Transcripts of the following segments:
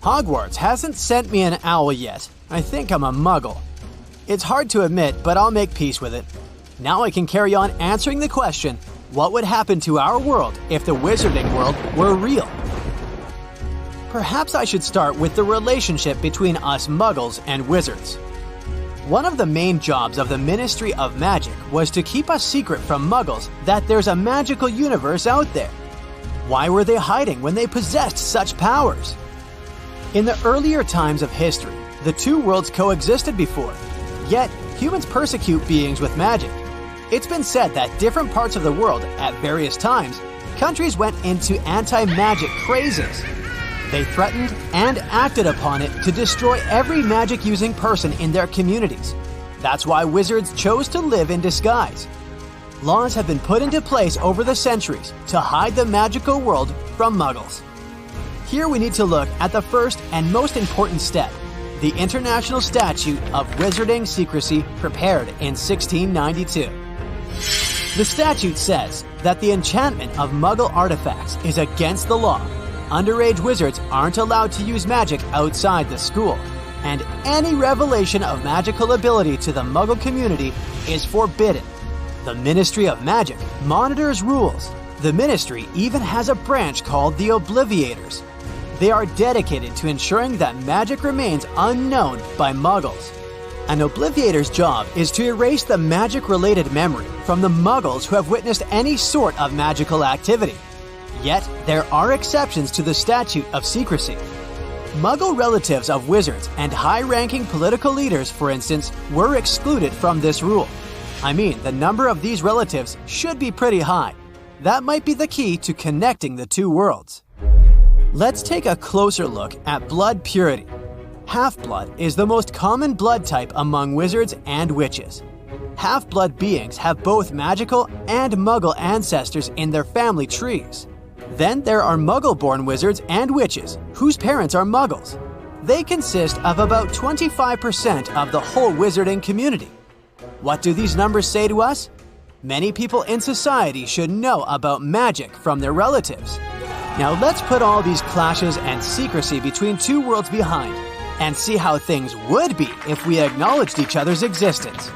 Hogwarts hasn't sent me an owl yet. I think I'm a muggle. It's hard to admit, but I'll make peace with it. Now I can carry on answering the question, what would happen to our world if the wizarding world were real? Perhaps I should start with the relationship between us muggles and wizards. One of the main jobs of the Ministry of Magic was to keep a secret from muggles that there's a magical universe out there. Why were they hiding when they possessed such powers? In the earlier times of history, the two worlds coexisted before, yet humans persecute beings with magic. It's been said that different parts of the world, at various times, countries went into anti-magic crazes. They threatened and acted upon it to destroy every magic-using person in their communities. That's why wizards chose to live in disguise. Laws have been put into place over the centuries to hide the magical world from muggles. Here we need to look at the first and most important step, the International Statute of Wizarding Secrecy prepared in 1692. The statute says that the enchantment of Muggle artifacts is against the law. Underage wizards aren't allowed to use magic outside the school, and any revelation of magical ability to the Muggle community is forbidden. The Ministry of Magic monitors rules. The ministry even has a branch called the Obliviators. They are dedicated to ensuring that magic remains unknown by Muggles. An Obliviator's job is to erase the magic-related memory from the Muggles who have witnessed any sort of magical activity. Yet, there are exceptions to the statute of secrecy. Muggle relatives of wizards and high-ranking political leaders, for instance, were excluded from this rule. I mean, the number of these relatives should be pretty high. That might be the key to connecting the two worlds. Let's take a closer look at blood purity. Half-blood is the most common blood type among wizards and witches. Half-blood beings have both magical and Muggle ancestors in their family trees. Then there are Muggle-born wizards and witches, whose parents are Muggles. They consist of about 25% of the whole wizarding community. What do these numbers say to us? Many people in society should know about magic from their relatives. Now let's put all these clashes and secrecy between two worlds behind and see how things would be if we acknowledged each other's existence.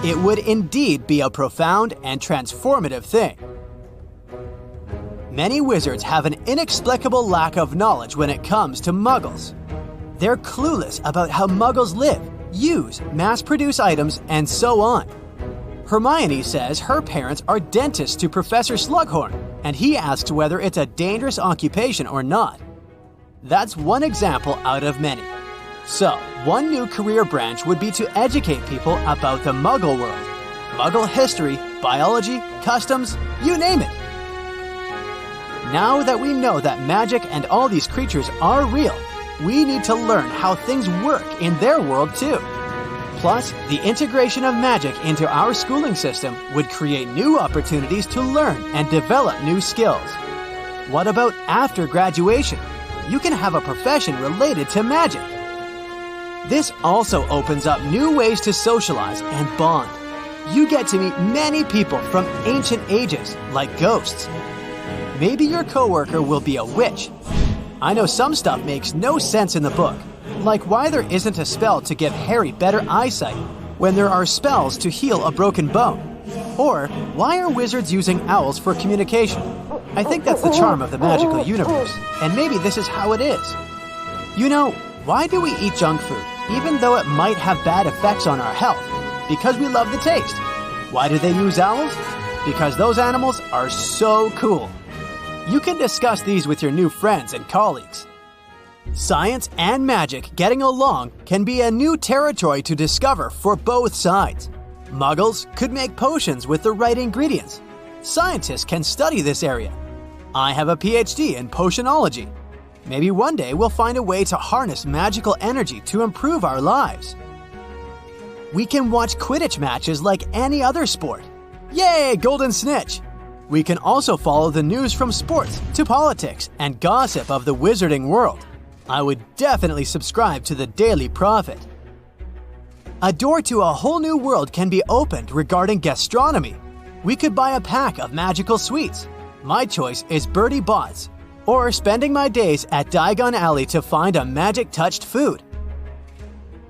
It would indeed be a profound and transformative thing. Many wizards have an inexplicable lack of knowledge when it comes to Muggles. They're clueless about how Muggles live, use, mass-produce items, and so on. Hermione says her parents are dentists to Professor Slughorn, and he asks whether it's a dangerous occupation or not. That's one example out of many. So, one new career branch would be to educate people about the Muggle world. Muggle history, biology, customs, you name it. Now that we know that magic and all these creatures are real, we need to learn how things work in their world too. Plus, the integration of magic into our schooling system would create new opportunities to learn and develop new skills. What about after graduation? You can have a profession related to magic. This also opens up new ways to socialize and bond. You get to meet many people from ancient ages, like ghosts. Maybe your coworker will be a witch. I know some stuff makes no sense in the book, like why there isn't a spell to give Harry better eyesight when there are spells to heal a broken bone. Or why are wizards using owls for communication? I think that's the charm of the magical universe, and maybe this is how it is. You know, why do we eat junk food, even though it might have bad effects on our health? Because we love the taste. Why do they use owls? Because those animals are so cool. You can discuss these with your new friends and colleagues. Science and magic getting along can be a new territory to discover for both sides. Muggles could make potions with the right ingredients. Scientists can study this area. I have a PhD in potionology. Maybe one day we'll find a way to harness magical energy to improve our lives. We can watch Quidditch matches like any other sport. Yay, Golden Snitch! We can also follow the news from sports to politics and gossip of the wizarding world. I would definitely subscribe to the Daily Prophet. A door to a whole new world can be opened regarding gastronomy. We could buy a pack of magical sweets. My choice is Bertie Bott's. or spending my days at Diagon Alley to find a magic-touched food?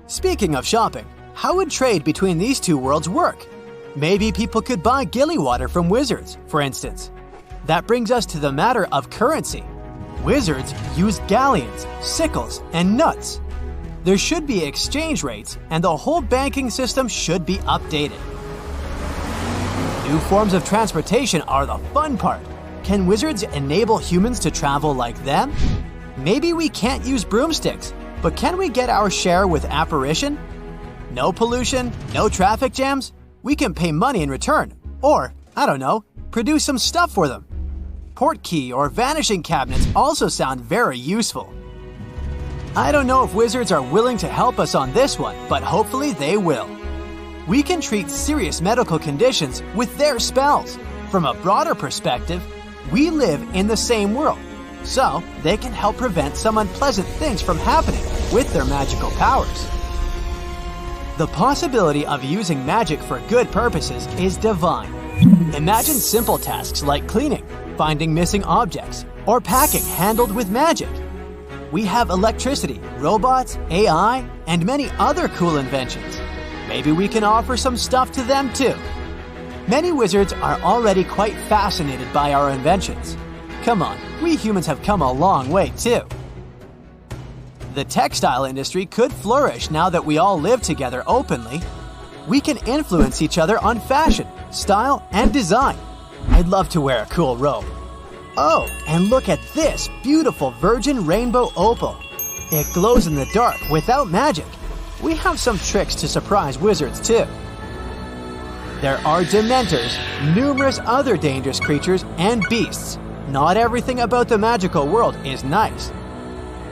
Speaking of shopping, how would trade between these two worlds work? Maybe people could buy gilly water from wizards, for instance. That brings us to the matter of currency. Wizards use galleons, sickles, and nuts. There should be exchange rates, and the whole banking system should be updated. New forms of transportation are the fun part. Can wizards enable humans to travel like them? Maybe we can't use broomsticks, but can we get our share with apparition? No pollution, no traffic jams? We can pay money in return, or, I don't know, produce some stuff for them. Portkey or vanishing cabinets also sound very useful. I don't know if wizards are willing to help us on this one, but hopefully they will. We can treat serious medical conditions with their spells. From a broader perspective, we live in the same world, so they can help prevent some unpleasant things from happening with their magical powers. The possibility of using magic for good purposes is divine. Imagine simple tasks like cleaning, finding missing objects, or packing handled with magic. We have electricity, robots, AI, and many other cool inventions. Maybe we can offer some stuff to them too. Many wizards are already quite fascinated by our inventions. Come on, we humans have come a long way too. The textile industry could flourish now that we all live together openly. We can influence each other on fashion, style, and design. I'd love to wear a cool robe. Oh, and look at this beautiful virgin rainbow opal. It glows in the dark without magic. We have some tricks to surprise wizards too. There are dementors, numerous other dangerous creatures, and beasts. Not everything about the magical world is nice.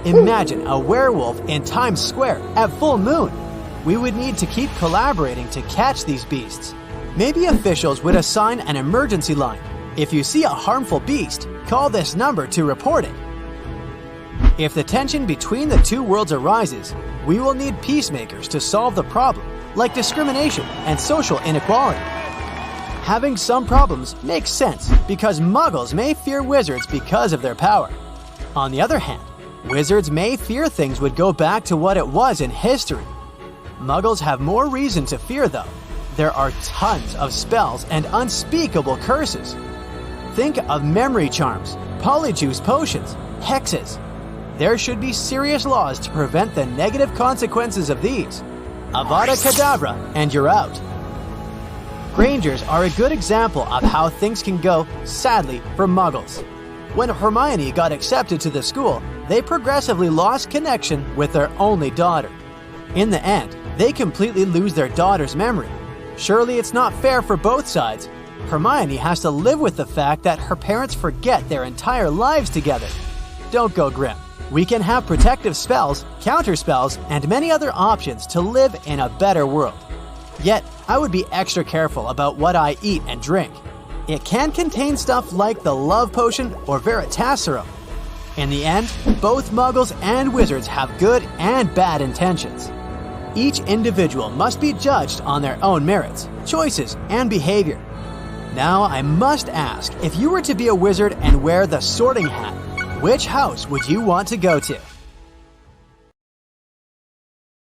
Imagine a werewolf in Times Square at full moon. We would need to keep collaborating to catch these beasts. Maybe officials would assign an emergency line. If you see a harmful beast, call this number to report it. If the tension between the two worlds arises, we will need peacemakers to solve the problem, like discrimination and social inequality. Having some problems makes sense because Muggles may fear wizards because of their power. On the other hand, wizards may fear things would go back to what it was in history. Muggles have more reason to fear though. There are tons of spells and unspeakable curses. Think of memory charms, polyjuice potions, hexes. There should be serious laws to prevent the negative consequences of these. Avada Kedavra, and you're out. Grangers are a good example of how things can go, sadly, for Muggles. When Hermione got accepted to the school, they progressively lost connection with their only daughter. In the end, they completely lose their daughter's memory. Surely it's not fair for both sides. Hermione has to live with the fact that her parents forget their entire lives together. Don't go grim. We can have protective spells, counterspells, and many other options to live in a better world. Yet, I would be extra careful about what I eat and drink. It can contain stuff like the love potion or Veritaserum. In the end, both Muggles and wizards have good and bad intentions. Each individual must be judged on their own merits, choices, and behavior. Now I must ask, if you were to be a wizard and wear the Sorting Hat, which house would you want to go to?